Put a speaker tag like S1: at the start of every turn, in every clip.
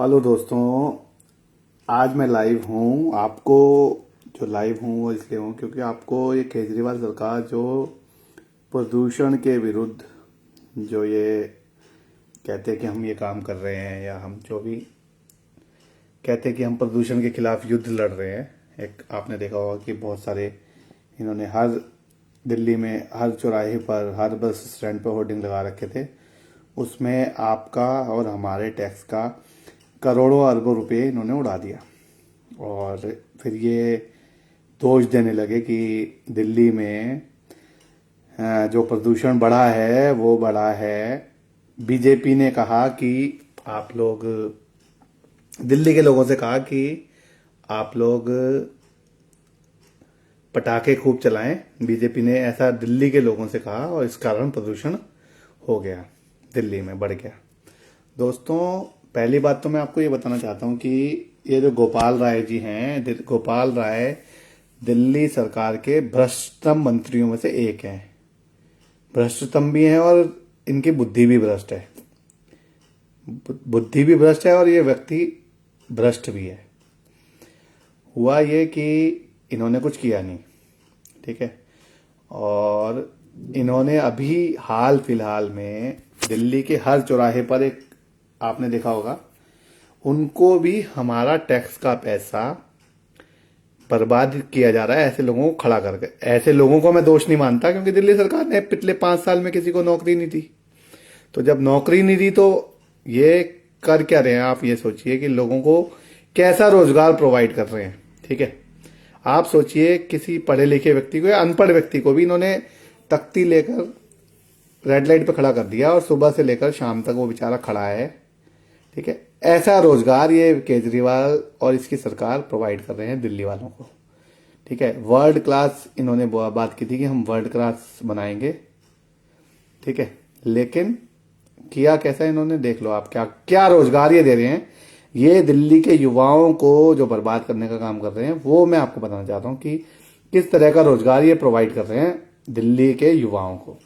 S1: Hello दोस्तों। आज मैं लाइव हूँ। आपको जो लाइव हूँ वो इसलिए हूँ क्योंकि आपको ये केजरीवाल सरकार जो प्रदूषण के विरुद्ध जो ये कहते हैं कि हम ये काम कर रहे हैं, या हम जो भी कहते हैं कि हम प्रदूषण के खिलाफ युद्ध लड़ रहे हैं। एक आपने देखा होगा कि बहुत सारे इन्होंने हर दिल्ली में हर चौराहे पर, हर बस स्टैंड पर होर्डिंग लगा रखे थे। उसमें आपका और हमारे टैक्स का करोड़ों अरबों रुपए इन्होंने उड़ा दिया। और फिर ये दोष देने लगे कि दिल्ली में जो प्रदूषण बढ़ा है वो बढ़ा है। बीजेपी ने कहा कि आप लोग, दिल्ली के लोगों से कहा कि आप लोग पटाखे खूब चलाएं। बीजेपी ने ऐसा दिल्ली के लोगों से कहा और इस कारण प्रदूषण हो गया, दिल्ली में बढ़ गया। दोस्तों, पहली बात तो मैं आपको ये बताना चाहता हूँ कि ये जो गोपाल राय जी हैं, गोपाल राय दिल्ली सरकार के भ्रष्टतम मंत्रियों में से एक हैं। भ्रष्टतम भी हैं और इनकी बुद्धि भी भ्रष्ट है। बुद्धि भी भ्रष्ट है और ये व्यक्ति भ्रष्ट भी है। हुआ ये कि इन्होंने कुछ किया नहीं, ठीक है। और इन्होंने अभी हाल फिलहाल में दिल्ली के हर चौराहे पर, एक आपने देखा होगा, उनको भी हमारा टैक्स का पैसा बर्बाद किया जा रहा है ऐसे लोगों को खड़ा करके। ऐसे लोगों को मैं दोष नहीं मानता क्योंकि दिल्ली सरकार ने पिछले 5 साल में किसी को नौकरी नहीं दी। तो जब नौकरी नहीं दी तो ये कर क्या रहे हैं? आप ये सोचिए कि लोगों को कैसा रोजगार प्रोवाइड कर रहे हैं, ठीक है। आप सोचिए किसी पढ़े लिखे व्यक्ति को या अनपढ़ व्यक्ति को भी इन्होंने तख्ती लेकर रेड लाइट पे खड़ा कर दिया और सुबह से लेकर शाम तक वो बेचारा खड़ा है, ठीक है। ऐसा रोजगार ये केजरीवाल और इसकी सरकार प्रोवाइड कर रहे हैं दिल्ली वालों को, ठीक है। वर्ल्ड क्लास इन्होंने बात की थी कि हम वर्ल्ड क्लास बनाएंगे, ठीक है। लेकिन किया कैसा इन्होंने, देख लो आप, क्या क्या रोजगार ये दे रहे हैं। ये दिल्ली के युवाओं को जो बर्बाद करने का काम कर रहे हैं, वो मैं आपको बताना चाहता हूं कि किस तरह का रोजगार ये प्रोवाइड कर रहे हैं दिल्ली के युवाओं को।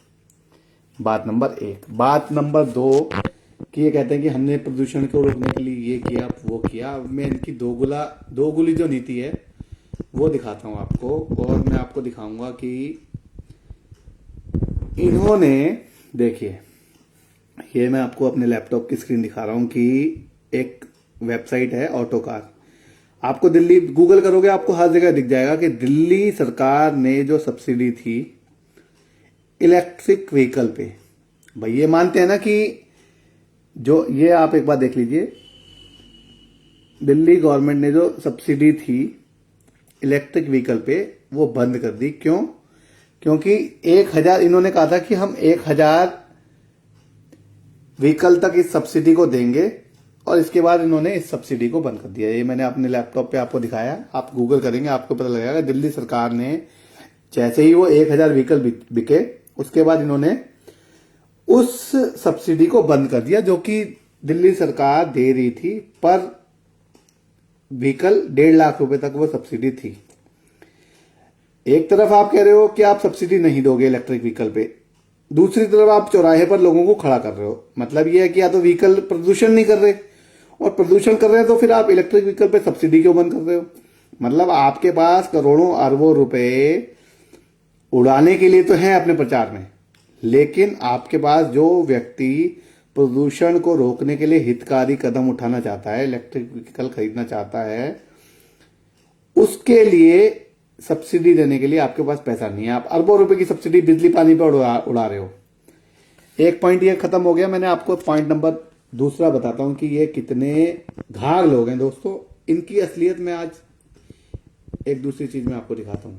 S1: बात नंबर 1। बात नंबर 2 कि ये कहते हैं कि हमने प्रदूषण को रोकने के लिए ये किया वो किया। अब मैं इनकी दोगुली जो नीति है वो दिखाता हूं आपको, और मैं आपको दिखाऊंगा कि इन्होंने, देखिए, ये मैं आपको अपने लैपटॉप की स्क्रीन दिखा रहा हूं कि एक वेबसाइट है ऑटोकार। आपको दिल्ली गूगल करोगे आपको हर जगह दिख जाएगा कि दिल्ली सरकार ने जो सब्सिडी थी इलेक्ट्रिक व्हीकल पे, भाई ये मानते हैं ना कि जो ये, आप एक बार देख लीजिए, दिल्ली गवर्नमेंट ने जो सब्सिडी थी इलेक्ट्रिक व्हीकल पे वो बंद कर दी। क्यों? क्योंकि 1000, इन्होंने कहा था कि हम 1000 व्हीकल तक इस सब्सिडी को देंगे और इसके बाद इन्होंने इस सब्सिडी को बंद कर दिया। ये मैंने अपने लैपटॉप पे आपको दिखाया, आप गूगल करेंगे आपको पता लगेगा। दिल्ली सरकार ने जैसे ही वो 1000 व्हीकल बिके, उसके बाद इन्होंने उस सब्सिडी को बंद कर दिया जो कि दिल्ली सरकार दे रही थी पर व्हीकल 1.5 लाख रुपए तक वो सब्सिडी थी। एक तरफ आप कह रहे हो कि आप सब्सिडी नहीं दोगे इलेक्ट्रिक व्हीकल पे, दूसरी तरफ आप चौराहे पर लोगों को खड़ा कर रहे हो। मतलब ये है कि या तो व्हीकल प्रदूषण नहीं कर रहे, और प्रदूषण कर रहे हैं तो फिर आप इलेक्ट्रिक व्हीकल पे सब्सिडी क्यों बंद कर रहे हो? मतलब आपके पास करोड़ों अरबों रुपए उड़ाने के लिए तो है अपने प्रचार में, लेकिन आपके पास जो व्यक्ति प्रदूषण को रोकने के लिए हितकारी कदम उठाना चाहता है, इलेक्ट्रिक व्हीकल खरीदना चाहता है, उसके लिए सब्सिडी देने के लिए आपके पास पैसा नहीं है। आप अरबों रुपए की सब्सिडी बिजली पानी पर उड़ा रहे हो। एक पॉइंट ये खत्म हो गया। मैंने आपको पॉइंट नंबर 2 बताता हूं कि ये कितने घाघ लोग हैं। दोस्तों, इनकी असलियत में आज एक दूसरी चीज में आपको दिखाता हूं,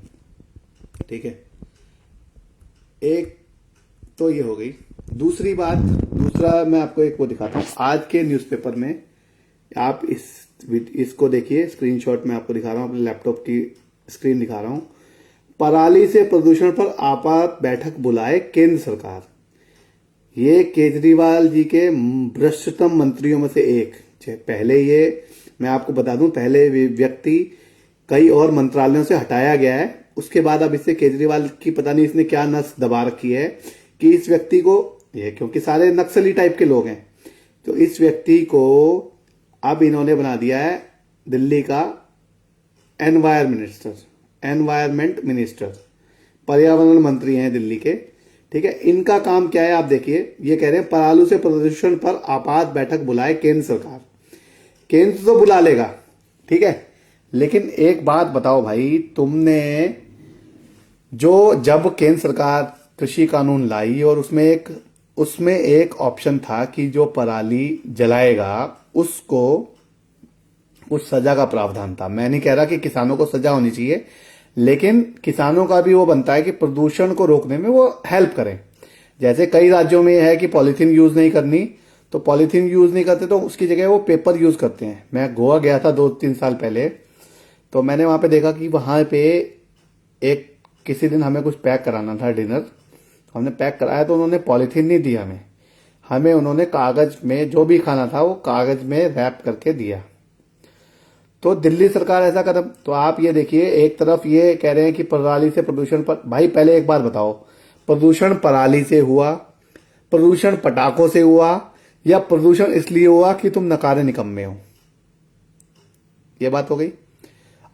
S1: ठीक है। एक तो ये हो गई। दूसरी बात, दूसरा मैं आपको एक वो दिखाता हूं। आज के न्यूज़पेपर में आप इसको देखिए, स्क्रीनशॉट में आपको दिखा रहा हूं, अपने लैपटॉप की स्क्रीन दिखा रहा हूं। पराली से प्रदूषण पर आपात बैठक बुलाए केंद्र सरकार। ये केजरीवाल जी के भ्रष्टतम मंत्रियों में से एक। पहले ये मैं आपको बता दूं, पहले व्यक्ति कई और मंत्रालयों से हटाया गया है। उसके बाद अब इससे केजरीवाल की पता नहीं इसने क्या नस दबा रखी है कि इस व्यक्ति को, ये क्योंकि सारे नक्सली टाइप के लोग हैं, तो इस व्यक्ति को अब इन्होंने बना दिया है दिल्ली का एनवायरमेंट मिनिस्टर, पर्यावरण मंत्री हैं दिल्ली के। ठीक है, इनका काम क्या है आप देखिए, ये कह रहे हैं परालू से प्रदूषण पर आपात बैठक बुलाए केंद्र सरकार। केंद्र तो बुला लेगा, ठीक है, लेकिन एक बात बताओ भाई, तुमने जब केंद्र सरकार कृषि कानून लाई और उसमें एक ऑप्शन था कि जो पराली जलाएगा उसको कुछ सजा का प्रावधान था। मैं नहीं कह रहा कि किसानों को सजा होनी चाहिए, लेकिन किसानों का भी वो बनता है कि प्रदूषण को रोकने में वो हेल्प करें। जैसे कई राज्यों में है कि पॉलीथीन यूज नहीं करनी, तो पॉलीथीन यूज नहीं करते तो उसकी जगह वो पेपर यूज करते हैं। मैं गोवा गया था 2-3 साल पहले, तो मैंने वहां पे देखा कि वहां पे किसी दिन हमें कुछ पैक कराना था डिनर, तो हमने पैक कराया तो उन्होंने पॉलीथीन नहीं दिया हमें उन्होंने कागज में जो भी खाना था वो कागज में रैप करके दिया। तो दिल्ली सरकार ऐसा कदम, तो आप ये देखिए, एक तरफ ये कह रहे हैं कि पराली से प्रदूषण पर, भाई पहले एक बात बताओ, प्रदूषण पराली से हुआ, प्रदूषण पटाखों से हुआ, या प्रदूषण इसलिए हुआ कि तुम नकारे निकम्मे हो? ये बात हो गई।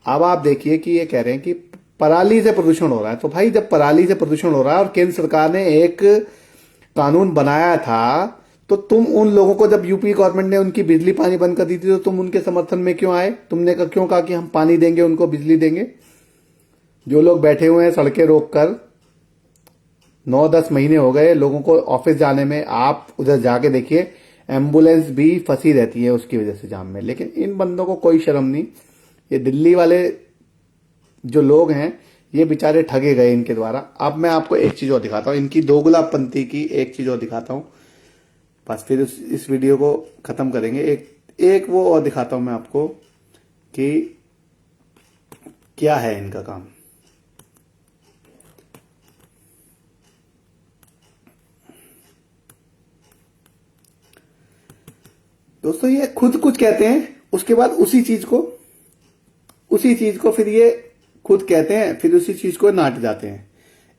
S1: अब आप देखिए कि ये कह रहे हैं कि पराली से प्रदूषण हो रहा है, तो भाई जब पराली से प्रदूषण हो रहा है और केंद्र सरकार ने एक कानून बनाया था, तो तुम उन लोगों को, जब यूपी गवर्नमेंट ने उनकी बिजली पानी बंद कर दी थी, तो तुम उनके समर्थन में क्यों आए? तुमने क्यों कहा कि हम पानी देंगे, उनको बिजली देंगे? जो लोग बैठे हुए हैं सड़कें रोककर, 9-10 महीने हो गए लोगों को ऑफिस जाने में, आप उधर जाके देखिए एम्बुलेंस भी फंसी रहती है उसकी वजह से जाम में, लेकिन इन बंदों को कोई शर्म नहीं। ये दिल्ली वाले जो लोग हैं ये बेचारे ठगे गए इनके द्वारा। अब मैं आपको एक चीज और दिखाता हूं, इनकी दोगलापंथी की एक चीज और दिखाता हूं, बस फिर इस वीडियो को खत्म करेंगे। एक वो और दिखाता हूं मैं आपको कि क्या है इनका काम। दोस्तों ये खुद कुछ कहते हैं, उसके बाद उसी चीज को फिर ये खुद कहते हैं, फिर उसी चीज को नाट जाते हैं।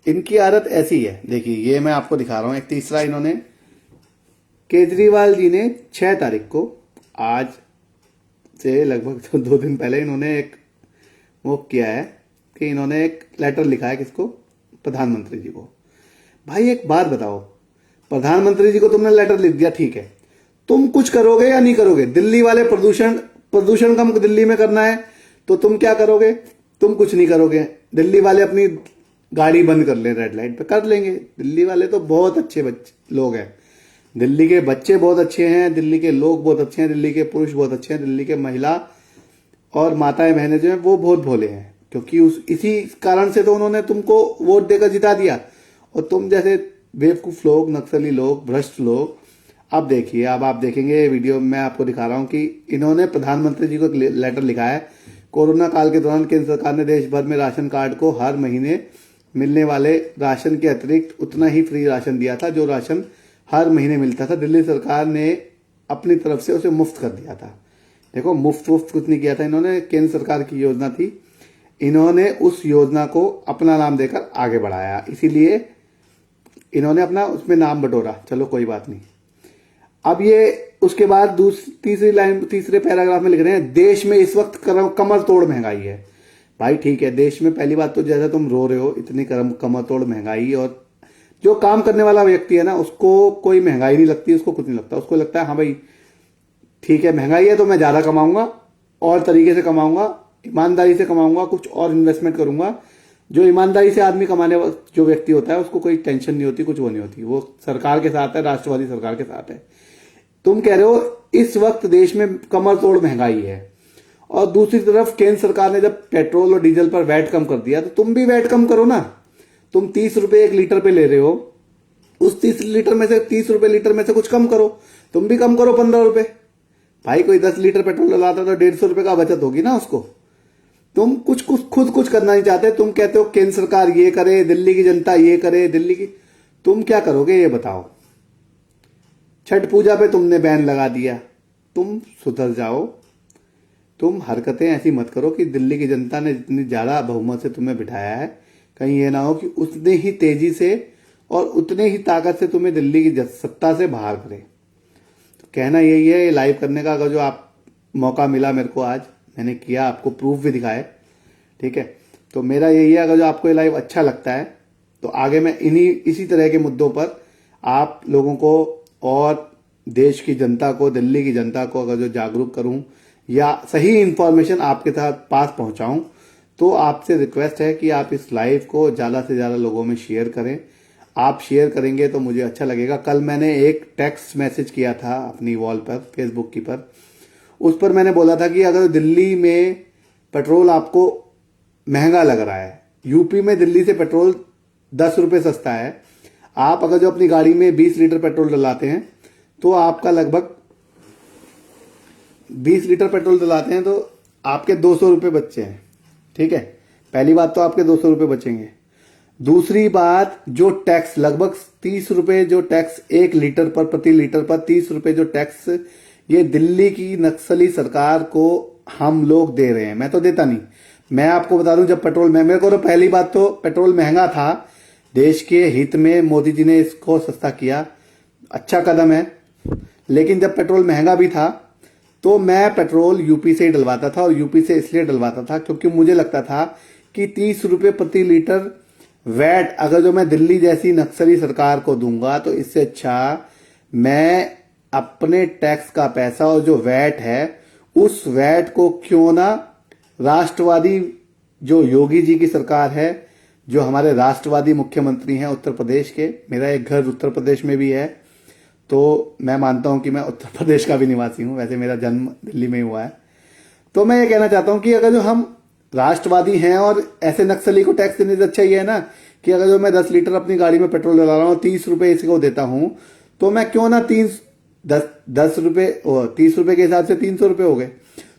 S1: इनकी आदत ऐसी है। देखिए ये मैं आपको दिखा रहा हूं, एक तीसरा इन्होंने, केजरीवाल जी ने 6 तारीख को, आज से लगभग 2 दिन पहले, इन्होंने एक वो किया है कि इन्होंने एक लेटर लिखा है, किसको? प्रधानमंत्री जी को। भाई एक बात बताओ, प्रधानमंत्री जी को तुमने लेटर लिख दिया, ठीक है, तुम कुछ करोगे या नहीं करोगे? दिल्ली वाले प्रदूषण कम दिल्ली में करना है तो तुम क्या करोगे? तुम कुछ नहीं करोगे। दिल्ली वाले अपनी गाड़ी बंद कर ले, रेड लाइट पे कर लेंगे। दिल्ली वाले तो बहुत अच्छे लोग हैं, दिल्ली के बच्चे बहुत अच्छे हैं, दिल्ली के लोग बहुत अच्छे हैं, दिल्ली के पुरुष बहुत अच्छे हैं, दिल्ली के महिला और माताएं बहनें जो हैं वो बहुत भोले हैं, क्योंकि इसी कारण से तो उन्होंने तुमको वोट देकर जिता दिया। और तुम जैसे बेवकूफ लोग, नक्सली लोग, भ्रष्ट लोग, अब देखिए, अब आप देखेंगे वीडियो में, आपको दिखा रहा हूं कि इन्होंने प्रधानमंत्री जी को एक लेटर लिखा है। कोरोना काल के दौरान केंद्र सरकार ने देश भर में राशन कार्ड को हर महीने मिलने वाले राशन के अतिरिक्त उतना ही फ्री राशन दिया था जो राशन हर महीने मिलता था। दिल्ली सरकार ने अपनी तरफ से उसे मुफ्त कर दिया था। देखो, मुफ्त कुछ नहीं किया था इन्होंने, केंद्र सरकार की योजना थी, इन्होंने उस योजना को अपना नाम देकर आगे बढ़ाया, इसीलिए इन्होंने अपना उसमें नाम बटोरा। चलो कोई बात नहीं। अब ये उसके बाद तीसरे पैराग्राफ में लिख रहे हैं, देश में इस वक्त कमर तोड़ महंगाई है। भाई ठीक है, देश में पहली बात तो जैसा तुम रो रहे हो, इतनी कमर तोड़ महंगाई, और जो काम करने वाला व्यक्ति है ना, उसको कोई महंगाई नहीं लगती, उसको कुछ नहीं लगता। उसको लगता है हाँ भाई ठीक है, महंगाई है तो मैं ज्यादा कमाऊंगा, और तरीके से कमाऊंगा, ईमानदारी से कमाऊंगा, कुछ और इन्वेस्टमेंट करूंगा। जो ईमानदारी से आदमी कमाने जो व्यक्ति होता है उसको कोई टेंशन नहीं होती, कुछ वो नहीं होती, वो सरकार के साथ है, राष्ट्रवादी सरकार के साथ है। तुम कह रहे हो इस वक्त देश में कमर तोड़ महंगाई है, और दूसरी तरफ केंद्र सरकार ने जब पेट्रोल और डीजल पर वैट कम कर दिया, तो तुम भी वैट कम करो ना। तुम 30 रुपए 1 लीटर पे ले रहे हो, उस 30 रुपए लीटर में से कुछ कम करो, तुम भी कम करो 15 रुपए। भाई कोई 10 लीटर पेट्रोल लाता तो 150 रुपए का बचत होगी ना उसको। तुम खुद कुछ करना नहीं चाहते। तुम कहते हो केंद्र सरकार ये करे, दिल्ली की जनता ये करे, तुम क्या करोगे ये बताओ। छठ पूजा पे तुमने बैन लगा दिया, तुम सुधर जाओ। तुम हरकतें ऐसी मत करो कि दिल्ली की जनता ने जितनी ज्यादा बहुमत से तुम्हें बिठाया है, कहीं ये ना हो कि उतने ही तेजी से और उतने ही ताकत से तुम्हें दिल्ली की सत्ता से बाहर करे। तो कहना यही है, ये लाइव करने का अगर जो आप मौका मिला मेरे को, आज मैंने किया, आपको प्रूफ भी दिखाए। ठीक है, तो मेरा यही है, अगर जो आपको ये लाइव अच्छा लगता है तो आगे मैं इसी तरह के मुद्दों पर आप लोगों को और देश की जनता को, दिल्ली की जनता को अगर जो जागरूक करूं या सही इंफॉर्मेशन आपके साथ पास पहुंचाऊं, तो आपसे रिक्वेस्ट है कि आप इस लाइव को ज्यादा से ज्यादा लोगों में शेयर करें। आप शेयर करेंगे तो मुझे अच्छा लगेगा। कल मैंने एक टेक्स्ट मैसेज किया था अपनी वॉल पर, फेसबुक की पर, उस पर मैंने बोला था कि अगर दिल्ली में पेट्रोल आपको महंगा लग रहा है, यूपी में दिल्ली से पेट्रोल 10 रुपए सस्ता है, आप अगर जो अपनी गाड़ी में 20 लीटर पेट्रोल डलाते हैं तो आपका लगभग 20 लीटर पेट्रोल डलाते हैं तो आपके 200 रुपए बचे हैं। ठीक है, पहली बात तो आपके 200 रुपए बचेंगे। दूसरी बात, जो टैक्स लगभग 30 रुपए जो टैक्स 1 लीटर पर, प्रति लीटर पर 30 रुपए जो टैक्स ये दिल्ली की नक्सली सरकार को हम लोग दे रहे हैं। मैं तो देता नहीं। मैं आपको बता दूं, जब पेट्रोल मेरे को तो पहली बात तो पेट्रोल महंगा था, देश के हित में मोदी जी ने इसको सस्ता किया, अच्छा कदम है। लेकिन जब पेट्रोल महंगा भी था तो मैं पेट्रोल यूपी से ही डलवाता था, और यूपी से इसलिए डलवाता था क्योंकि मुझे लगता था कि 30 रुपए प्रति लीटर वैट अगर जो मैं दिल्ली जैसी नक्सली सरकार को दूंगा तो इससे अच्छा मैं अपने टैक्स का पैसा और जो वैट है उस वैट को क्यों ना राष्ट्रवादी जो योगी जी की सरकार है, जो हमारे राष्ट्रवादी मुख्यमंत्री हैं उत्तर प्रदेश के, मेरा एक घर उत्तर प्रदेश में भी है, तो मैं मानता हूं कि मैं उत्तर प्रदेश का भी निवासी हूं, वैसे मेरा जन्म दिल्ली में हुआ है। तो मैं ये कहना चाहता हूं कि अगर जो हम राष्ट्रवादी हैं और ऐसे नक्सली को टैक्स देने से अच्छा ये है ना कि अगर जो मैं 10 लीटर अपनी गाड़ी में पेट्रोल डला रहा हूं, 30 रुपए इसको देता हूं, तो मैं क्यों ना 10 रुपए, 30 रुपए के हिसाब से 300 रुपए हो गए,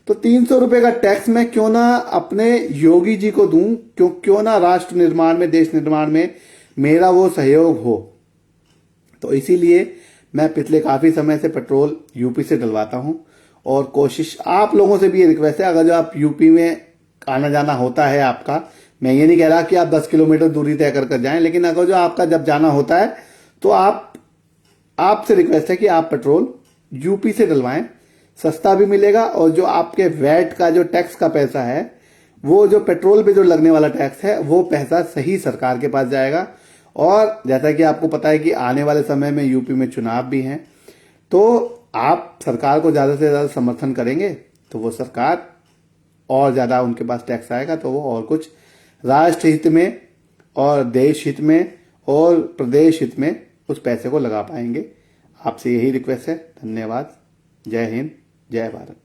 S1: तो 300 रुपए का टैक्स मैं क्यों ना अपने योगी जी को दूं, क्यों ना राष्ट्र निर्माण में, देश निर्माण में मेरा वो सहयोग हो। तो इसीलिए मैं पिछले काफी समय से पेट्रोल यूपी से डलवाता हूं, और कोशिश आप लोगों से भी ये रिक्वेस्ट है, अगर जो आप यूपी में आना जाना होता है आपका, मैं ये नहीं कह रहा कि आप 10 किलोमीटर दूरी तय कर जाएं, लेकिन अगर जो आपका जब जाना होता है तो आपसे रिक्वेस्ट है कि आप पेट्रोल यूपी से डलवाएं, सस्ता भी मिलेगा, और जो आपके वैट का जो टैक्स का पैसा है, वो जो पेट्रोल पे जो लगने वाला टैक्स है, वो पैसा सही सरकार के पास जाएगा। और जैसा कि आपको पता है कि आने वाले समय में यूपी में चुनाव भी हैं, तो आप सरकार को ज्यादा से ज्यादा समर्थन करेंगे तो वो सरकार और ज्यादा उनके पास टैक्स आएगा, तो वो और कुछ राष्ट्र हित में और देश हित में और प्रदेश हित में उस पैसे को लगा पाएंगे। आपसे यही रिक्वेस्ट है। धन्यवाद। जय हिंद, जय भारत।